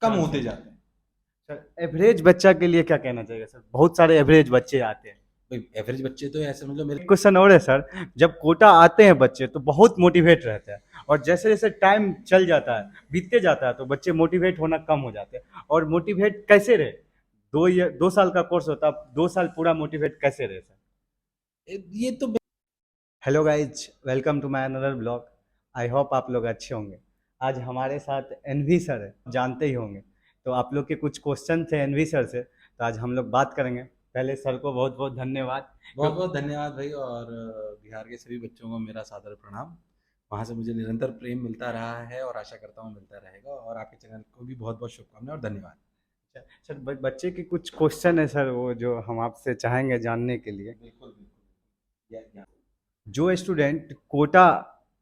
कम होते जाते हैं। सर एवरेज बच्चा के लिए क्या कहना चाहिए सर? बहुत सारे एवरेज बच्चे आते हैं। भाई एवरेज बच्चे तो ऐसे समझ लो मेरे। एक क्वेश्चन और है सर, जब कोटा आते हैं बच्चे तो बहुत मोटिवेट रहते हैं, और जैसे जैसे टाइम चल जाता है, बीतते जाता है, तो बच्चे मोटिवेट होना कम हो जाते हैं। और मोटिवेट कैसे रहे? 2 साल का कोर्स होता है, 2 साल पूरा मोटिवेट कैसे रहे सर? ये तो hello guys, welcome to my another blog. I hope आप लोग अच्छे होंगे। आज हमारे साथ एनवी सर है, जानते ही होंगे। तो आप लोग के कुछ क्वेश्चन थे एनवी सर से, तो आज हम लोग बात करेंगे। पहले सर को बहुत बहुत धन्यवाद। बहुत बहुत धन्यवाद भाई। और बिहार के सभी बच्चों को मेरा सादर प्रणाम। वहाँ से मुझे निरंतर प्रेम मिलता रहा है और आशा करता हूँ मिलता रहेगा। और आपके चैनल को भी बहुत बहुत शुभकामनाएं और धन्यवाद। सर बच्चे के कुछ क्वेश्चन है सर, वो जो हम आपसे चाहेंगे जानने के लिए। बिल्कुल बिल्कुल। या जो स्टूडेंट कोटा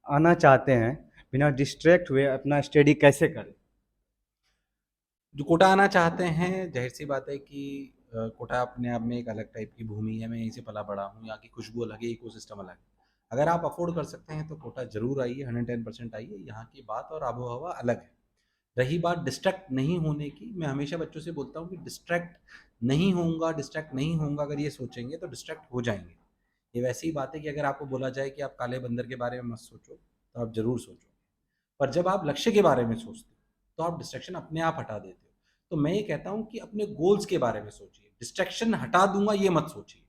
आना चाहते हैं, बिना डिस्ट्रैक्ट हुए अपना स्टडी कैसे करें? जो कोटा आना चाहते हैं, जाहिर सी बात है कि कोटा अपने आप में एक अलग टाइप की भूमि है। मैं यहीं से पला बड़ा हूँ। यहाँ की खुशबू अलग है, इकोसिस्टम अलग है। अगर आप अफोर्ड कर सकते हैं तो कोटा जरूर आइए, 110% आइए। यहाँ की बात और आबो हवा अलग है। रही बात डिस्ट्रैक्ट नहीं होने की, मैं हमेशा बच्चों से बोलता हूँ कि डिस्ट्रैक्ट नहीं होऊंगा अगर ये सोचेंगे तो डिस्ट्रैक्ट हो जाएंगे। ये वैसी ही बात है कि अगर आपको बोला जाए कि आप काले बंदर के बारे में मत सोचो, तो आप जरूर सोचो। पर जब आप लक्ष्य के बारे में सोचते हो तो आप डिस्ट्रैक्शन अपने आप हटा देते हो। तो मैं ये कहता हूँ कि अपने गोल्स के बारे में सोचिए। डिस्ट्रैक्शन हटा दूंगा ये मत सोचिए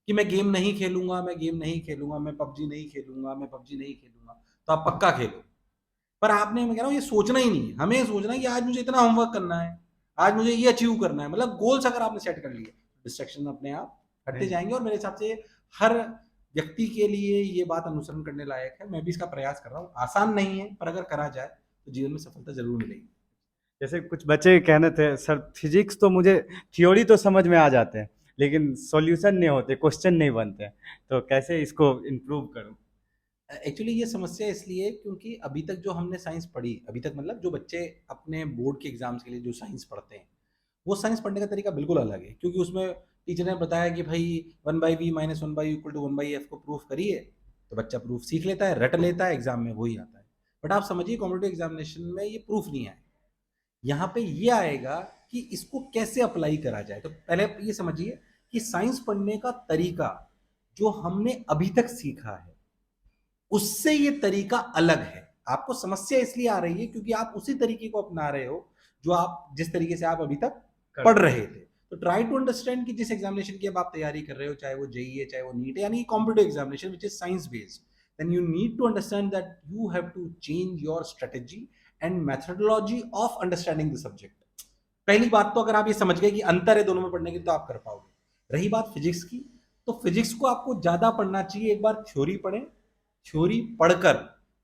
कि मैं गेम नहीं खेलूंगा, मैं पबजी नहीं खेलूंगा, तो आप पक्का खेलो। पर आपने, मैं कह रहा हूँ, ये सोचना ही नहीं है। हमें ये सोचना है कि आज मुझे इतना होमवर्क करना है, आज मुझे ये अचीव करना है। मतलब गोल्स अगर आपने सेट कर लिए, डिस्ट्रैक्शन अपने आप हटते जाएंगे। और मेरे हिसाब से हर व्यक्ति के लिए ये बात अनुसरण करने लायक है। मैं भी इसका प्रयास कर रहा हूँ। आसान नहीं है, पर अगर करा जाए तो जीवन में सफलता जरूर मिलेगी। जैसे कुछ बच्चे कहने थे सर, फिजिक्स तो मुझे थ्योरी तो समझ में आ जाते हैं, लेकिन सॉल्यूशन नहीं होते, क्वेश्चन नहीं बनते हैं। तो कैसे इसको इम्प्रूव करूं? एक्चुअली ये समस्या इसलिए क्योंकि अभी तक जो हमने साइंस पढ़ी, अभी तक मतलब जो बच्चे अपने बोर्ड के एग्जाम्स के लिए जो साइंस पढ़ते हैं, वो साइंस पढ़ने का तरीका बिल्कुल अलग है। क्योंकि उसमें टीचर ने बताया कि भाई 1/v-1/u=1/f को प्रूफ करिए, तो बच्चा प्रूफ सीख लेता है, रट लेता है, एग्जाम में वही आता है। बट आप समझिए कॉम्पिटेटिव एग्जामिनेशन में ये प्रूफ नहीं आए। यहाँ पे ये आएगा कि इसको कैसे अप्लाई करा जाए। तो पहले ये समझिए कि साइंस पढ़ने का तरीका जो हमने अभी तक सीखा है, उससे ये तरीका अलग है। आपको समस्या इसलिए आ रही है क्योंकि आप उसी तरीके को अपना रहे हो जो आप, जिस तरीके से आप अभी तक पढ़ रहे थे। तो ट्राई टू अंडरस्टैंड कि जिस एग्जामिनेशन की अब आप तैयारी कर रहे हो, चाहे वो जेई है, चाहे वो नीट है, यानी competitive examination which is science based, then you need to understand that you have to change your strategy and methodology of understanding the subject. पहली बात तो अगर आप ये समझ गए कि अंतर है दोनों में पढ़ने की, तो आप कर पाओगे। रही बात फिजिक्स की, तो फिजिक्स को आपको ज्यादा पढ़ना चाहिए। एक बार थ्योरी पढ़ें, थ्योरी पढ़कर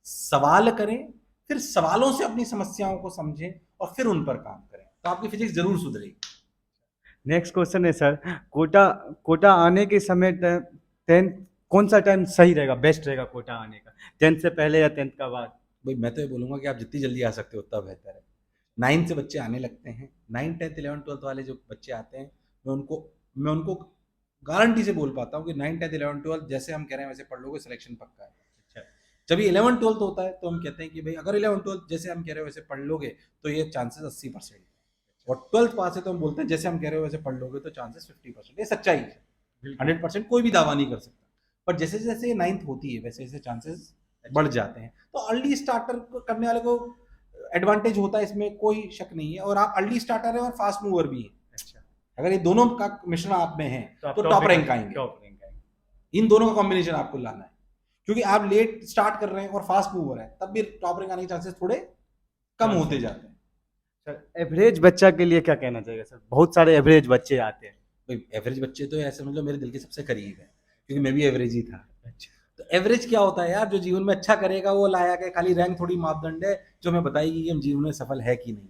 सवाल करें, फिर सवालों से अपनी समस्याओं को समझें और फिर उन पर काम करें, तो आपकी फिजिक्स जरूर सुधरेगी। नेक्स्ट क्वेश्चन है सर, कोटा कोटा आने के समय 10th कौन सा टाइम सही रहेगा, बेस्ट रहेगा कोटा आने का? 10th से पहले या 10th का बाद? भाई मैं तो ये बोलूंगा कि आप जितनी जल्दी आ सकते हो उतना बेहतर है। 9th से बच्चे आने लगते हैं। 9th 10th 11th 12th वाले जो बच्चे आते हैं, मैं उनको गारंटी से बोल पाता हूँ कि 9th 10th 11th 12th जैसे हम कह रहे हैं वैसे पढ़ लोगे, सिलेक्शन पक्का है। अच्छा, जब ये 11th 12th होता है तो हम कहते हैं कि भाई अगर 11th 12th जैसे हम कह रहे हो वैसे पढ़ लोगे तो ये चांसेस 80%। और 12th पास है तो हम बोलते हैं जैसे हम कह रहे हो वैसे पढ़ लोगे तो चांसेस 50%। ये सच्चाई है। 100% कोई भी दावा नहीं कर सकता। पर जैसे जैसे 9th होती है वैसे वैसे चांसेस बढ़ जाते हैं। तो अर्ली स्टार्टर करने वाले को एडवांटेज होता है, इसमें कोई शक नहीं है। और आप अर्ली स्टार्टर है और फास्ट मूवर भी है। अच्छा, अगर ये दोनों का मिश्रण आप में है आप तो टॉप टॉप रैंक रैंक आएंगे। टॉप रैंक आएंगे। इन दोनों का कॉम्बिनेशन आपको लाना है। क्योंकि आप लेट स्टार्ट कर रहे हैं और फास्ट मूवर है, तब भी टॉप रैंक आने के चांसेस थोड़े कम होते जाते हैं। सर एवरेज बच्चा के लिए क्या कहना चाहिए सर? बहुत सारे एवरेज बच्चे आते हैं। भाई एवरेज बच्चे तो ऐसे मतलब मेरे दिल के सबसे करीब है, क्योंकि मैं भी एवरेज ही था। अच्छा, तो एवरेज क्या होता है यार? जो जीवन में अच्छा करेगा वो लायक है। खाली रैंक थोड़ी मापदंड है जो हमें बताएगी कि हम जीवन में सफल है कि नहीं।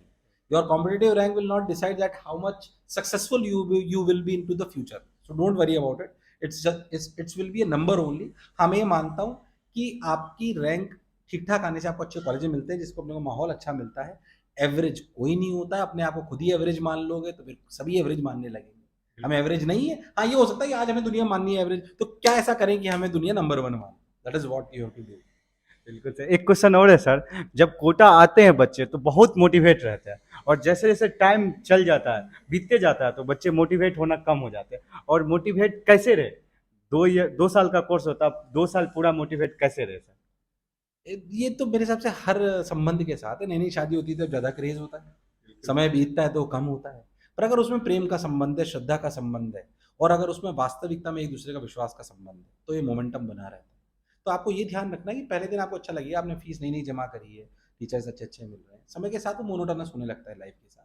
Your competitive rank will not decide that how much successful you will be into the future. So don't worry about it. It's will be a number only. हाँ, मैं ये मानता हूँ कि आपकी रैंक ठीक ठाक आने से आपको अच्छे कॉलेज मिलते हैं जिसको अपने को माहौल अच्छा मिलता है। एवरेज कोई नहीं होता है। अपने आप को खुद ही एवरेज मान लोगे तो फिर सभी एवरेज मानने लगेंगे। हम एवरेज नहीं है। हाँ, ये हो सकता है कि आज हमें दुनिया माननी है एवरेज, तो क्या ऐसा करें कि हमें दुनिया नंबर 1 मान। That is what you have to do. बिल्कुल सर। एक क्वेश्चन और है सर, जब कोटा आते हैं बच्चे तो बहुत मोटिवेट रहते हैं, और जैसे जैसे टाइम चल जाता है, बीतते जाता है, तो बच्चे मोटिवेट होना कम हो जाते हैं। और मोटिवेट कैसे रहे? 2 साल का कोर्स होता है, 2 साल पूरा मोटिवेट कैसे रहे सर? ये तो मेरे हिसाब से हर संबंध के साथ है। नई-नई शादी होती है तो ज़्यादा क्रेज़ होता है, समय बीतता है तो कम होता है। पर अगर उसमें प्रेम का संबंध है, श्रद्धा का संबंध है और अगर उसमें वास्तविकता में एक-दूसरे का विश्वास का संबंध है, तो ये मोमेंटम बना रहता है। तो आपको ये ध्यान रखना है कि पहले दिन आपको अच्छा लगेगा, आपने फीस नई-नई जमा करी है, टीचर्स अच्छे-अच्छे मिल रहे हैं। समय के साथ वो मोनोटोनस होने लगता है लाइफ़ के साथ।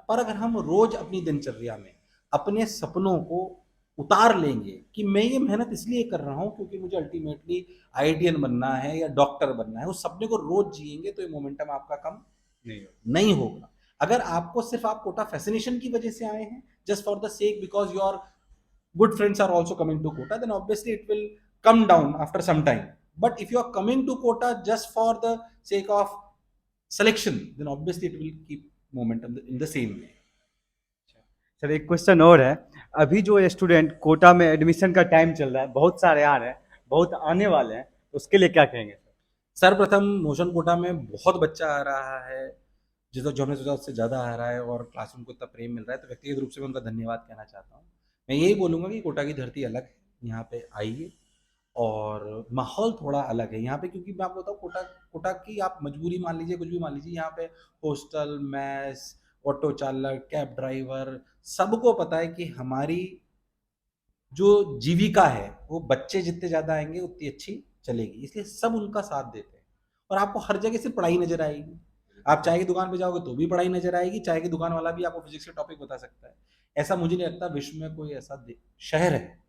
पर अगर हम रोज़ अपनी दिनचर्या में अपने सपनों को उतार लेंगे कि मैं ये मेहनत इसलिए कर रहा हूँ क्योंकि मुझे अल्टीमेटली आईआईटीएन बनना है या डॉक्टर बनना है, उस सपने को रोज़ जिएँगे तो ये मोमेंटम आपका कम नहीं हो। नहीं होगा। अगर आपको सिर्फ़ आप कोटा फ़ैसिनेशन की वजह से आए हैं, just for the sake because your good friends are also coming to quota, then obviously it will come down after some time. But if you are coming to quota just for the sake of selection, then obviously it will keep momentum in the same way. Sir एक question और है, अभी जो student Kota में admission का time चल रहा है, बहुत सारे आ रहे हैं, बहुत आने वाले हैं, तो उसके लिए क्या कहेंगे सर? सर्वप्रथम मोशन कोटा में बहुत बच्चा आ रहा है, जितना जो हमने सोचा उससे ज़्यादा आ रहा है और क्लासरूम को इतना प्रेम मिल रहा है, तो व्यक्तिगत रूप से मैं उनका धन्यवाद कहना चाहता हूँ। मैं यही बोलूँगा कि कोटा की धरती अलग है, यहाँ पे आइए और माहौल थोड़ा अलग है यहाँ पे, क्योंकि मैं आपको बताऊँ कोटा कोटा की आप मजबूरी मान लीजिए, कुछ भी मान लीजिए, यहाँ पे हॉस्टल, मेस, ऑटो चालक, कैब ड्राइवर सबको पता है कि हमारी जो जीविका है वो बच्चे जितने ज़्यादा आएँगे उतनी अच्छी चलेगी, इसलिए सब उनका साथ देते हैं और आपको हर जगह से पढ़ाई नज़र आएगी। आप चाय की दुकान पे जाओगे तो भी पढ़ाई नज़र आएगी, चाय की दुकान वाला भी आपको फिज़िक्स के टॉपिक बता सकता है। ऐसा मुझे नहीं लगता विश्व में कोई ऐसा शहर है,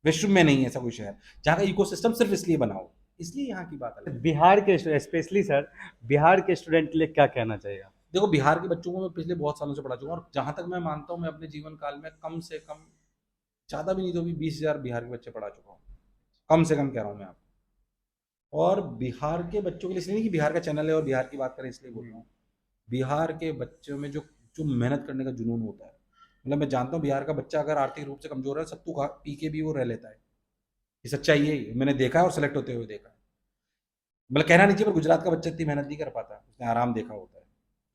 विश्व में नहीं है ऐसा कोई शहर, जहाँ का इकोसिस्टम सिर्फ़ इसलिए बना हो, इसलिए यहाँ की बात अलग है। बिहार के स्पेशली सर, बिहार के स्टूडेंट के लिए क्या कहना चाहिए आप? देखो बिहार के बच्चों को मैं पिछले बहुत सालों से पढ़ा चुका हूँ और जहाँ तक मैं मानता हूँ मैं अपने जीवन काल में कम से कम, ज़्यादा भी नहीं तो भी 20,000 बिहार के बच्चे पढ़ा चुका हूँ। कम से कम कह रहा हूँ मैं आपको। और बिहार के बच्चों के लिए इसलिए नहीं कि बिहार का चैनल है और बिहार की बात करें इसलिए बोल रहा हूँ। बिहार के बच्चों में जो जो मेहनत करने का जुनून होता है, मतलब मैं जानता हूँ बिहार का बच्चा अगर आर्थिक रूप से कमज़ोर है, सत्तू खा पी के भी वो रह लेता है। ये सच्चाई है ये, मैंने देखा है और सेलेक्ट होते हुए देखा है। मतलब कहना नहीं चाहिए पर गुजरात का बच्चा इतनी मेहनत नहीं कर पाता, उसने आराम देखा होता है।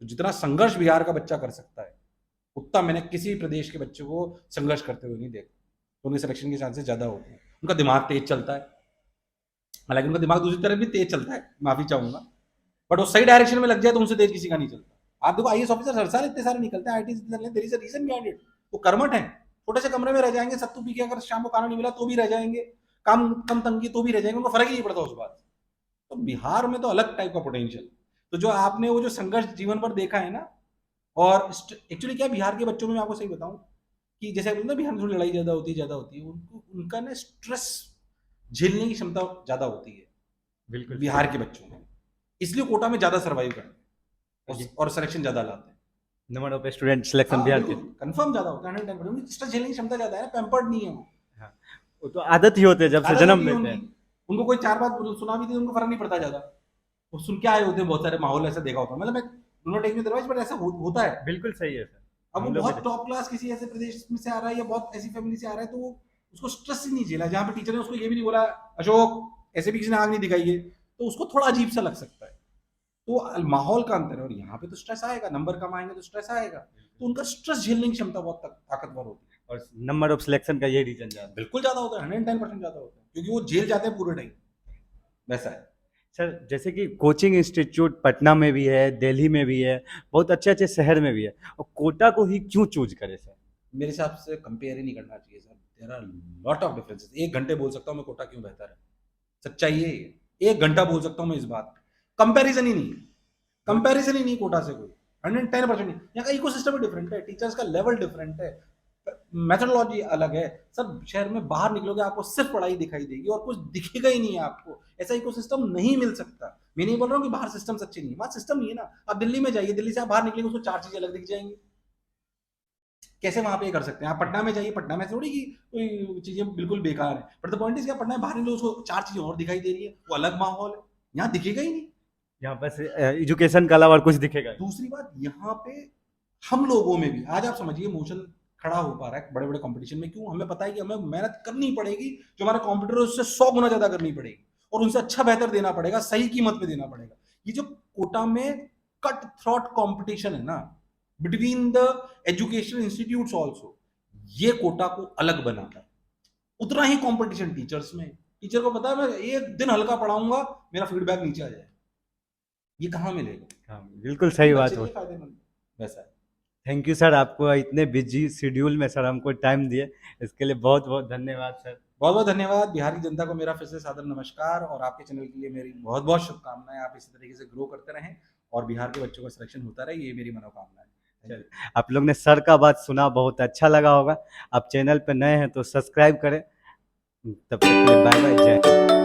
तो जितना संघर्ष बिहार का बच्चा कर सकता है, उतना मैंने किसी प्रदेश के बच्चे को संघर्ष करते हुए नहीं देखा। तो उनके सिलेक्शन के चांसेस ज़्यादा होते हैं। उनका दिमाग तेज चलता है, हालांकि उनका दिमाग दूसरी तरफ भी तेज चलता है, माफ़ी चाहूँगा, बट वो सही डायरेक्शन में लग जाए तो उनसे तेज किसी का नहीं चलता। आप देखो आईएएस ऑफिसर हर साल इतने सारे निकलते हैं, IT there is a reason behind it. वो कर्मठ हैं, छोटे से कमरे में रह जाएंगे, सत्तू पी के अगर शाम को खाना नहीं मिला तो भी रह जाएंगे, कम कम तंगी तो भी रह जाएंगे, उनको फर्क ही नहीं पड़ता उस बात। तो बिहार में तो अलग टाइप का पोटेंशियल। तो जो आपने वो जो संघर्ष जीवन पर देखा है ना, और एक्चुअली क्या बिहार के बच्चों में मैं आपको सही बताऊं कि जैसे बोलते हैं बिहार में थोड़ी लड़ाई ज़्यादा होती है, उनको उनका ना स्ट्रेस झेलने की क्षमता ज़्यादा होती है बिल्कुल बिहार के बच्चों में, इसलिए कोटा में ज़्यादा सर्वाइव करते हैं और सिलेक्शन ज़्यादा लाते हैं। नंबर ऑफ स्टूडेंट सिलेक्शन हाँ बिहार के। बिल्कुल कंफर्म ज़्यादा होता है, 110%। स्ट्रेस झेलने की क्षमता ज़्यादा है, पैम्पर्ड नहीं है वो, हाँ, वो तो आदत ही होते हैं जब से आदत जन्म होती है लेते उनकी। हैं। उनको कोई चार बात सुना भी थी उनको फर्क नहीं पड़ता ज़्यादा, वो सुन के आए होते हैं, बहुत सारे माहौल ऐसा देखा होता है। मतलब मैं do not take me otherwise, but ऐसा होता है। बिल्कुल सही है सर। अब वो हम लोग भी बहुत टॉप क्लास किसी ऐसे प्रदेश में से आ रहा है या बहुत ऐसी फैमिली से आ रहा है, तो वो उसको स्ट्रेस ही नहीं झेला, जहाँ पे टीचर ने उसको ये भी नहीं बोला अशोक ऐसे भी किसी ने आग नहीं दिखाई है, तो उसको थोड़ा अजीब सा लग सकता है। तो माहौल का अंतर है, और यहाँ पे तो स्ट्रेस आएगा, नंबर कम आएंगे तो स्ट्रेस आएगा, तो उनका स्ट्रेस झेलने की क्षमता बहुत ताकतवर होती है। और नंबर ऑफ सिलेक्शन का ये रीजन ज्यादा। बिल्कुल ज्यादा होता है, 110% ज्यादा होता है, क्योंकि वो जेल जाते हैं पूरे टाइम, वैसा है। सर जैसे कि कोचिंग इंस्टीट्यूट पटना में भी है, दिल्ली में भी है, बहुत अच्छे अच्छे शहर में भी है, और कोटा को ही क्यों चूज करे सर? मेरे हिसाब से कंपेयर ही नहीं करना चाहिए sir, there are lot of differences. 1 घंटे बोल सकता हूँ मैं कोटा क्यों बेहतर है, सच्चाई ये है। 1 घंटा बोल सकता हूँ मैं इस बात, कंपैरिजन ही नहीं, कंपैरिजन ही नहीं कोटा से कोई, 110% नहीं। यहाँ का इकोसिस्टम ही डिफरेंट है, टीचर्स का लेवल डिफरेंट है, मेथोडोलॉजी अलग है। सब शहर में बाहर निकलोगे आपको सिर्फ पढ़ाई दिखाई देगी और कुछ दिखेगा ही नहीं है आपको, ऐसा इकोसिस्टम नहीं मिल सकता। मैं नहीं बोल रहा हूँ कि बाहर सिस्टम अच्छे नहीं है, वहाँ सिस्टम नहीं है ना। आप दिल्ली में जाइए, दिल्ली से आप बाहर निकलेंगे उसको 4 चीजें अलग दिख जाएंगी, कैसे वहां पे कर सकते हैं? आप पटना में जाइए, पटना में थोड़ी की कोई चीजें बिल्कुल बेकार है, बट द पॉइंट इज क्या पटना में बाहर निकलो उसको 4 चीजें और दिखाई दे रही है, वो अलग माहौल है, यहाँ दिखेगा ही नहीं। यहाँ बस एजुकेशन के अलावा और कुछ दिखेगा नहीं। दूसरी बात यहाँ पे हम लोगों में भी आज आप समझिए मोशन खड़ा हो पा रहा है बड़े बड़े कंपटीशन में, क्यों? हमें पता है कि हमें मेहनत करनी पड़ेगी, जो हमारे कॉम्पिटिटर उससे 100 गुना ज्यादा करनी पड़ेगी और उनसे अच्छा बेहतर देना पड़ेगा, सही कीमत पे देना पड़ेगा। ये जो कोटा में कट थ्रॉट कंपटीशन है ना, between the education institutes also, ये कोटा को अलग बनाता है। उतना ही कंपटीशन टीचर्स में, टीचर को पता है मैं एक दिन हल्का पढ़ाऊंगा, मेरा फीडबैक नीचे आ जाएगा, ये कहाँ मिलेगा? हाँ, बिल्कुल ये सही बच्चे बात के हो। लिए फायदेमंद वैसा है। थैंक यू सर, आपको इतने बिजी शेड्यूल में सर हमको टाइम दिए, इसके लिए बहुत बहुत धन्यवाद सर। बहुत बहुत धन्यवाद। बिहार की जनता को मेरा फिर से सादर नमस्कार, और आपके चैनल के लिए मेरी बहुत बहुत शुभकामनाएं। आप इसी तरीके से ग्रो करते रहें और बिहार के बच्चों का सिलेक्शन होता रहे, ये मेरी मनोकामना है। Thank you. आप लोग ने सर का बात सुना, बहुत अच्छा लगा होगा। आप चैनल पे नए हैं तो सब्सक्राइब करें। तब तक के लिए बाय बाय, जय हिंद।